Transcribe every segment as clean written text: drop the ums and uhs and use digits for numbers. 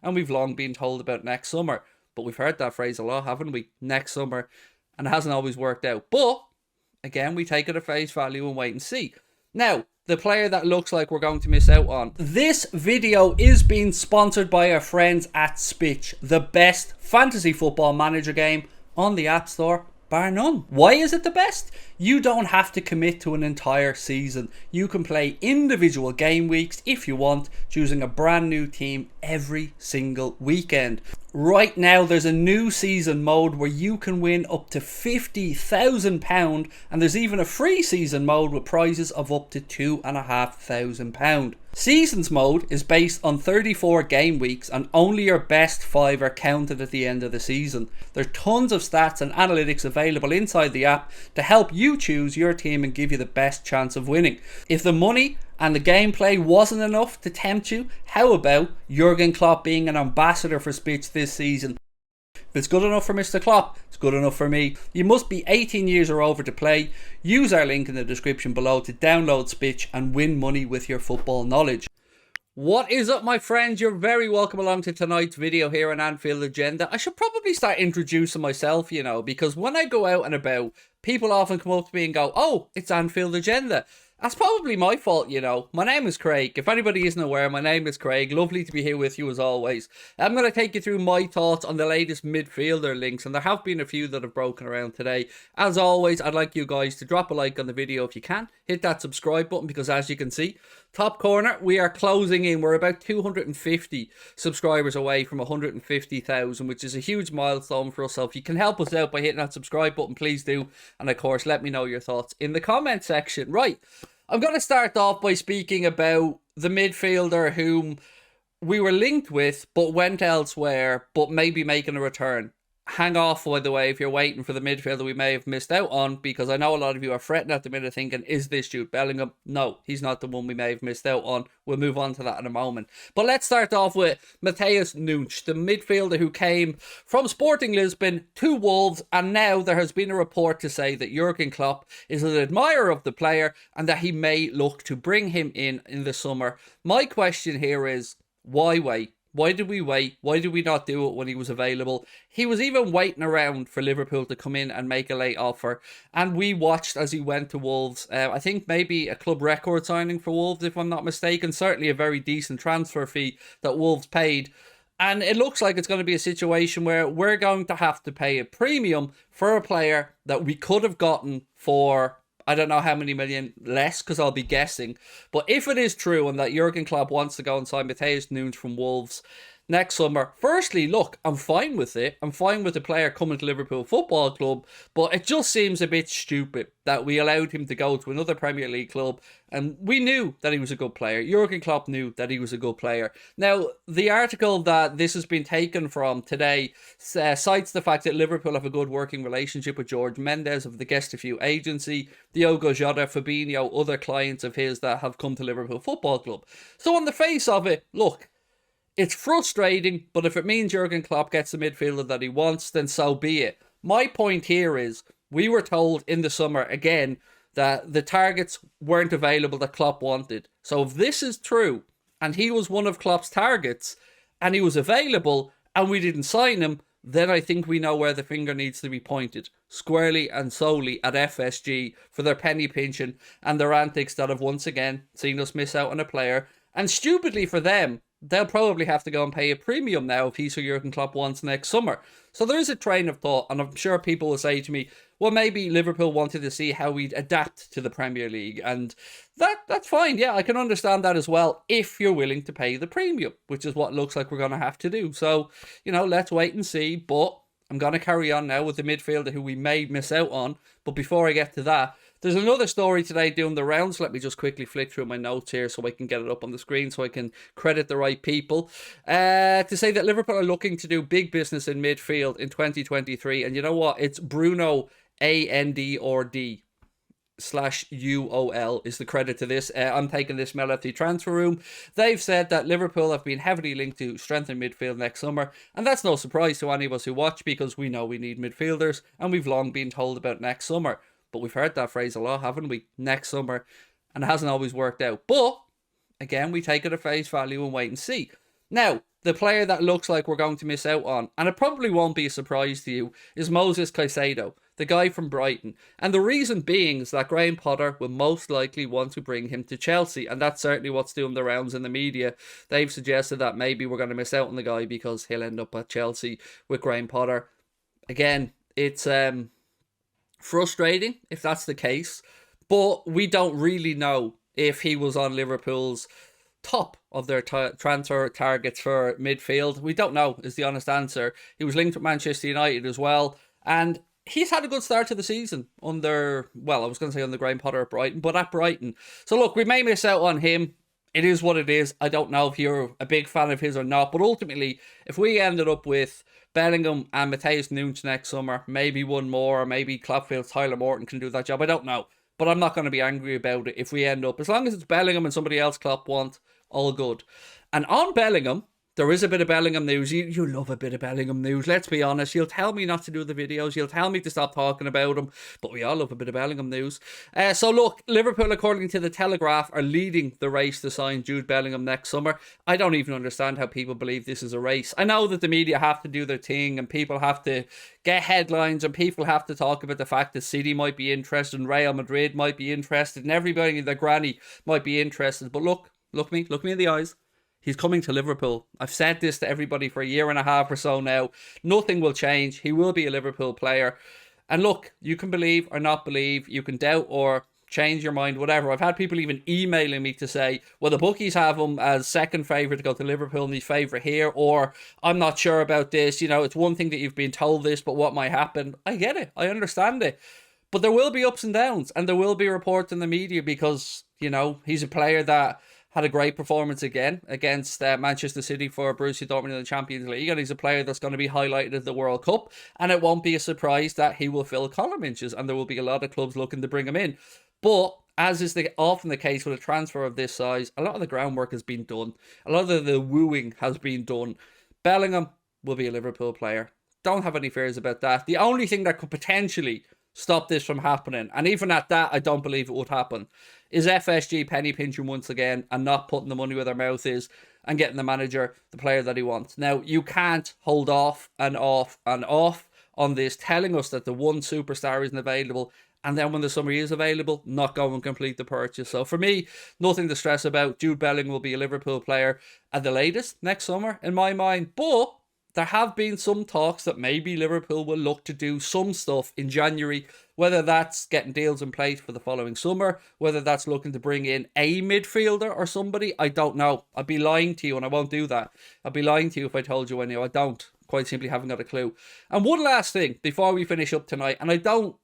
and we've long been told about next summer. But we've heard that phrase a lot, haven't we? Next summer, and it hasn't always worked out. But again, we take it at face value and wait and see. Now, the player that looks like we're going to miss out on. This video is being sponsored by our friends at Spitch, the best fantasy football manager game on the App Store, bar none. Why is it the best? You don't have to commit to an entire season. You can play individual game weeks if you want, choosing a brand new team every single weekend. Right now, there's a new season mode where you can win up to £50,000, and there's even a free season mode with prizes of up to £2,500. Seasons mode is based on 34 game weeks, and only your best 5 are counted at the end of the season. There's tons of stats and analytics available inside the app to help you choose your team and give you the best chance of winning. If the money and the gameplay wasn't enough to tempt you, how about Jurgen Klopp being an ambassador for Spitch this season? If it's good enough for Mr. Klopp, it's good enough for me. You must be 18 years or over to play. Use our link in the description below to download Spitch and win money with your football knowledge. What is up, my friends? You're very welcome along to tonight's video here on Anfield Agenda. I should probably start introducing myself, because when I go out and about, people often come up to me and go, "Oh, it's Anfield Agenda." That's probably my fault, My name is Craig. If anybody isn't aware, my name is Craig. Lovely to be here with you as always. I'm going to take you through my thoughts on the latest midfielder links, and there have been a few that have broken around today. As always, I'd like you guys to drop a like on the video if you can. Hit that subscribe button because, as you can see, top corner, we are closing in. We're about 250 subscribers away from 150,000, which is a huge milestone for us. So if you can help us out by hitting that subscribe button, please do. And of course, let me know your thoughts in the comment section. Right. I'm going to start off by speaking about the midfielder whom we were linked with but went elsewhere, but maybe making a return. Hang off, by the way, if you're waiting for the midfielder we may have missed out on, because I know a lot of you are fretting at the minute thinking, is this Jude Bellingham? No, he's not the one we may have missed out on. We'll move on to that in a moment. But let's start off with Matheus Nunes, the midfielder who came from Sporting Lisbon to Wolves, and now there has been a report to say that Jurgen Klopp is an admirer of the player and that he may look to bring him in the summer. My question here is, why wait? Why did we wait? Why did we not do it when he was available? He was even waiting around for Liverpool to come in and make a late offer. And we watched as he went to Wolves. I think maybe a club record signing for Wolves, if I'm not mistaken. Certainly a very decent transfer fee that Wolves paid. And it looks like it's going to be a situation where we're going to have to pay a premium for a player that we could have gotten for, I don't know how many million less, because I'll be guessing. But if it is true and that Jurgen Klopp wants to go and sign Matheus Nunes from Wolves next summer, firstly, look, I'm fine with it. I'm fine with the player coming to Liverpool Football Club, but it just seems a bit stupid that we allowed him to go to another Premier League club, and we knew that he was a good player. Jurgen Klopp knew that he was a good player. Now, the article that this has been taken from today cites the fact that Liverpool have a good working relationship with George Mendes of the Guest a Few agency, Diogo Jota, Fabinho, other clients of his that have come to Liverpool Football Club. So on the face of it, look, it's frustrating, but if it means Jurgen Klopp gets the midfielder that he wants, then so be it. My point here is, we were told in the summer, again, that the targets weren't available that Klopp wanted. So if this is true, and he was one of Klopp's targets, and he was available, and we didn't sign him, then I think we know where the finger needs to be pointed, squarely and solely at FSG for their penny pinching and their antics that have once again seen us miss out on a player. And stupidly for them, they'll probably have to go and pay a premium now if he's who Jurgen Klopp wants next summer. So there is a train of thought, and I'm sure people will say to me, well, maybe Liverpool wanted to see how we'd adapt to the Premier League, and that's fine. Yeah, I can understand that as well, if you're willing to pay the premium, which is what looks like we're going to have to do. So, let's wait and see, but I'm going to carry on now with the midfielder who we may miss out on. But before I get to that, there's another story today doing the rounds. Let me just quickly flick through my notes here so I can get it up on the screen so I can credit the right people. To say that Liverpool are looking to do big business in midfield in 2023. And you know what? It's Bruno ANDRD /UOL is the credit to this. I'm taking this mail at the transfer room. They've said that Liverpool have been heavily linked to strengthen midfield next summer, and that's no surprise to any of us who watch, because we know we need midfielders and we've long been told about next summer. But we've heard that phrase a lot, haven't we? Next summer, and it hasn't always worked out. But again, we take it at face value and wait and see. Now, the player that looks like we're going to miss out on, and it probably won't be a surprise to you, is Moises Caicedo, the guy from Brighton. And the reason being is that Graham Potter will most likely want to bring him to Chelsea, and that's certainly what's doing the rounds in the media. They've suggested that maybe we're going to miss out on the guy because he'll end up at Chelsea with Graham Potter. Again, it's frustrating if that's the case, but we don't really know if he was on Liverpool's top of their transfer targets for midfield. We don't know, is the honest answer. He was linked with Manchester United as well, and he's had a good start to the season under, well, I was going to say under Graham Potter at Brighton, but at Brighton. So look, we may miss out on him. It is what it is. I don't know if you're a big fan of his or not, but ultimately, if we ended up with Bellingham and Matheus Nunes next summer, maybe one more, or maybe Clopfield's Tyler Morton can do that job. I don't know. But I'm not going to be angry about it if we end up, as long as it's Bellingham and somebody else Klopp want, all good. And on Bellingham, there is a bit of Bellingham news. You love a bit of Bellingham news, let's be honest. You'll tell me not to do the videos. You'll tell me to stop talking about him. But we all love a bit of Bellingham news. So look, Liverpool, according to the Telegraph, are leading the race to sign Jude Bellingham next summer. I don't even understand how people believe this is a race. I know that the media have to do their thing and people have to get headlines and people have to talk about the fact that City might be interested and Real Madrid might be interested and everybody in their granny might be interested. But look me in the eyes. He's coming to Liverpool. I've said this to everybody for a year and a half or so now. Nothing will change. He will be a Liverpool player. And look, you can believe or not believe. You can doubt or change your mind, whatever. I've had people even emailing me to say, well, the bookies have him as second favourite to go to Liverpool and he's favourite here, or I'm not sure about this. You know, it's one thing that you've been told this, but what might happen? I get it. I understand it. But there will be ups and downs and there will be reports in the media because, you know, he's a player that had a great performance again against Manchester City for Borussia Dortmund in the Champions League, and he's a player that's going to be highlighted at the World Cup, and it won't be a surprise that he will fill column inches, and there will be a lot of clubs looking to bring him in. But, as is often the case with a transfer of this size, a lot of the groundwork has been done. A lot of the wooing has been done. Bellingham will be a Liverpool player. Don't have any fears about that. The only thing that could potentially stop this from happening, and even at that, I don't believe it would happen, is FSG penny pinching once again and not putting the money where their mouth is and getting the manager the player that he wants. Now, you can't hold off and off and off on this, telling us that the one superstar isn't available, and then when the summer is available, not go and complete the purchase. So for me, nothing to stress about. Jude Bellingham will be a Liverpool player at the latest next summer, in my mind. But there have been some talks that maybe Liverpool will look to do some stuff in January, whether that's getting deals in place for the following summer, whether that's looking to bring in a midfielder or somebody, I don't know. I'd be lying to you and I won't do that. I'd be lying to you if I told you I knew. I don't. Quite simply haven't got a clue. And one last thing before we finish up tonight, and I don't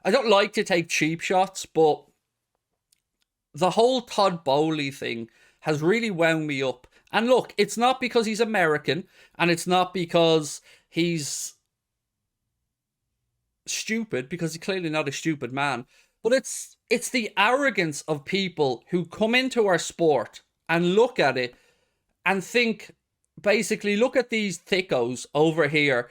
like to take cheap shots, but the whole Todd Boehly thing has really wound me up. And look, it's not because he's American, and it's not because he's stupid, because he's clearly not a stupid man, but it's the arrogance of people who come into our sport and look at it and think, basically, look at these thickos over here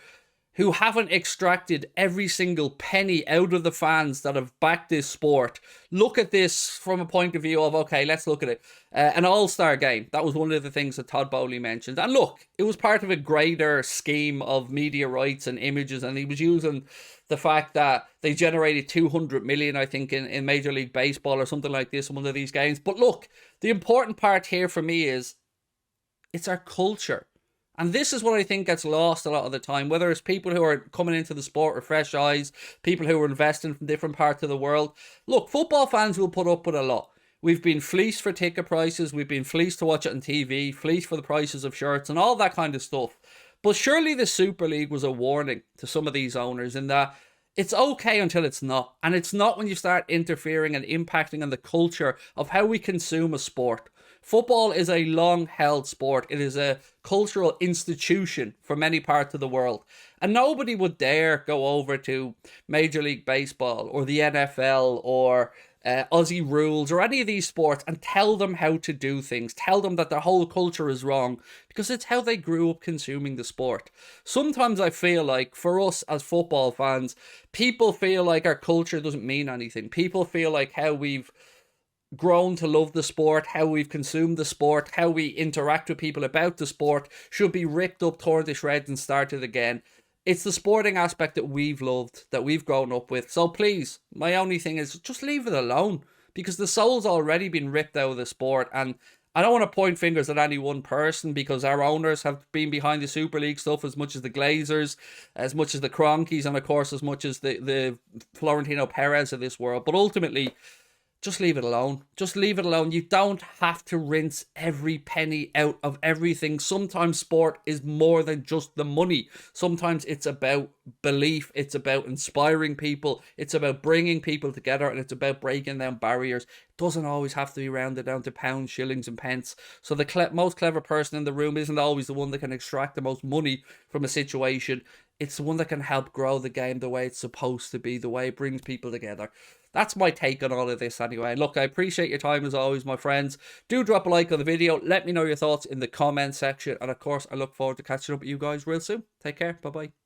who haven't extracted every single penny out of the fans that have backed this sport. Look at this from a point of view of, okay, let's look at it. An all-star game. That was one of the things that Todd Boehly mentioned. And look, it was part of a greater scheme of media rights and images, and he was using the fact that they generated 200 million, I think, in Major League Baseball or something like this in one of these games. But look, the important part here for me is it's our culture. And this is what I think gets lost a lot of the time, whether it's people who are coming into the sport with fresh eyes, people who are investing from different parts of the world. Look, football fans will put up with a lot. We've been fleeced for ticket prices, we've been fleeced to watch it on TV, fleeced for the prices of shirts and all that kind of stuff. But surely the Super League was a warning to some of these owners in that it's okay until it's not. And it's not when you start interfering and impacting on the culture of how we consume a sport. Football is a long-held sport. It is a cultural institution for many parts of the world. And nobody would dare go over to Major League Baseball or the NFL or Aussie Rules or any of these sports and tell them how to do things. Tell them that their whole culture is wrong because it's how they grew up consuming the sport. Sometimes I feel like for us as football fans, people feel like our culture doesn't mean anything. People feel like how we've grown to love the sport, how we've consumed the sport, how we interact with people about the sport should be ripped up, torn to shreds and started again. It's the sporting aspect that we've loved, that we've grown up with. So please, my only thing is just leave it alone, because the soul's already been ripped out of the sport. And I don't want to point fingers at any one person, because our owners have been behind the Super League stuff as much as the Glazers, as much as the Cronkies, and of course as much as the Florentino Perez of this world. But ultimately, just leave it alone. Just leave it alone. You don't have to rinse every penny out of everything. Sometimes sport is more than just the money. Sometimes it's about belief. It's about inspiring people. It's about bringing people together, and it's about breaking down barriers. It doesn't always have to be rounded down to pounds, shillings and pence. So the most clever person in the room isn't always the one that can extract the most money from a situation. It's the one that can help grow the game the way it's supposed to be, the way it brings people together. That's my take on all of this anyway. Look, I appreciate your time as always, my friends. Do drop a like on the video. Let me know your thoughts in the comment section. And of course, I look forward to catching up with you guys real soon. Take care. Bye-bye.